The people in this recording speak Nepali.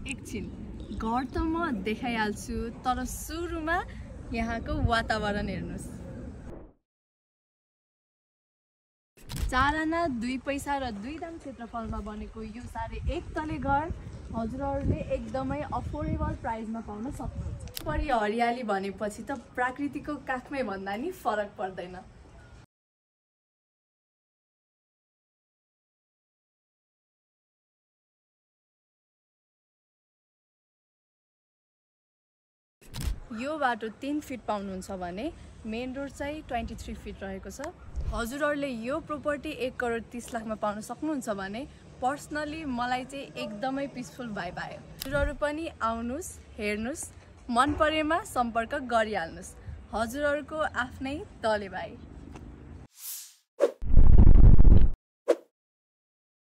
एकछिन घर त म देखाइहाल्छु तर सुरुमा यहाँको वातावरण हेर्नुस्। 4 आना 2 पैसा र 2 दाम क्षेत्रफलमा बनेको यो 1.5 तले घर हजुरहरूले एकदमै अफोर्डेबल प्राइसमा पाउन सक्नुहुन्छ। परि हरियाली भनेपछि त प्रकृतिको काखमै भन्दा नि फरक पर्दैन। यो बाटो 3 फिट पाउनुहुन्छ भने मेन रोड चाहिँ 23 फिट रहेको छ। हजुरहरूले यो प्रोपर्टी 1 करोड 30 लाखमा पाउन सक्नुहुन्छ भने पर्सनली मलाई चाहिँ एकदमै पिसफुल भाइब आयो। हजुरहरू पनि आउनुस्, हेर्नुस्, मन परेमा सम्पर्क गरिहाल्नुस्। हजुरहरूको आफ्नै तले भाइ।